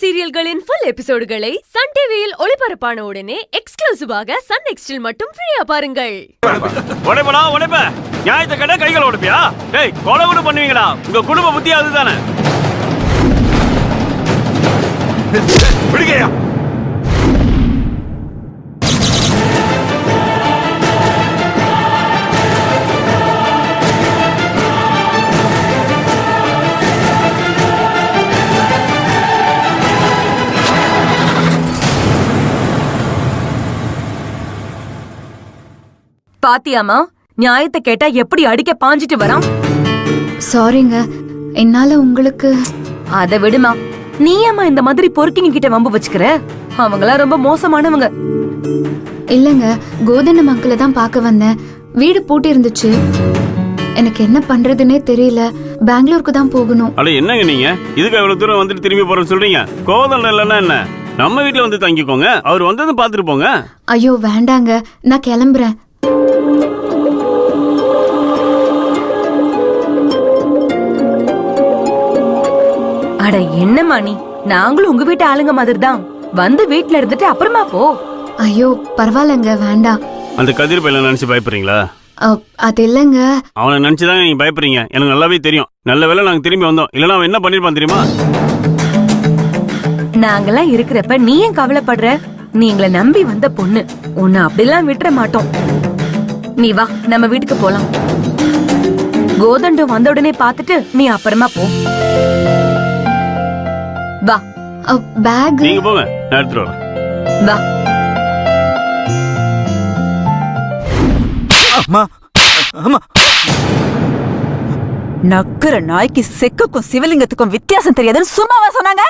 சீரியல்களின் full எபிசோடுகளை Sun டிவியில் ஒளிபரப்பான உடனே எக்ஸ்க்ளூசிவாக சன் நெக்ஸ்டில் மட்டும் ஃப்ரீயா பாருங்கள். உடைப்ப நியாயத்தை கேட்டா கைகளை உடைப்பியா? டேய், கொலை கூட பண்ணுவீங்களா? உங்க குடும்ப புத்தி அதுதானே. பிடிக்கையா? பாத்தியாமா, நியாயத்தை கேட்டா எப்படி அடிக்க பாஞ்சிட்டு வரான். சாரிங்க, என்னால உங்களுக்கு. அத விடுமா, நீ ஏமா இந்த மாதிரி பொறுக்கிங்க கிட்ட வம்பு வச்சுக்கிற? அவங்களா ரொம்ப மோசமானவங்க. இல்லங்க, கோதண்டம் அங்கிள தான் பார்க்க வந்தேன். வீடு பூட்டி இருந்துச்சு. எனக்கு என்ன பண்றதுன்னே தெரியல. பெங்களூருக்கு தான் போகணும். அட என்னங்க நீங்க இதுக்கு அவ்வளவு தூரம் வந்துட்டு திரும்பி போறேன்னு சொல்றீங்க? கோதண்டம் இல்லன்னா என்ன, நம்ம வீட்டுல வந்து தங்கிக்கோங்க. அவர் வந்ததும் பாத்துட்டு போங்க. ஐயோ வேண்டாங்க, நான் கிளம்புறேன். அட என்னம்மா நீ, நாங்களும் உங்க வீட்டு ஆளுங்க மாதிரி தான். வந்து வீட்டுல இருந்துட்டு அப்புறமா போ. ஐயோ பரவாயில்லங்க, வேண்டாம். அந்த கதிர் பையனை நினைச்சு பயப்படுறீங்களா? அது இல்லங்க. அவனை நினைச்சுதான் நீங்க பயப்படுறீங்க. எனக்கு நல்லாவே தெரியும். நல்ல வேளை நாங்க திரும்பி வந்தோம், இல்லன்னா அவன் என்ன பண்ணிருப்பான் தெரியுமா? நாங்கெல்லாம் இருக்கிறப்ப நீ ஏன் கவலைப்படுற? நீ எங்களை நம்பி வந்த பொண்ணு, உன்னை அப்படிலாம் விட்டுற மாட்டோம். நீ வா, நம்ம வீட்டுக்கு போலாம். கோதண்டம் வந்த உடனே பாத்துட்டு நீ அப்புறமா போ. வா. பேக் நீங்க போங்க, நான் எடுத்துட்டு வரேன். வா. அம்மா, அம்மா. நக்குற நாய்க்கு செக்குக்கும் சிவலிங்கத்துக்கும் வித்தியாசம் தெரியாதுன்னு சும்மாவா சொன்னாங்க?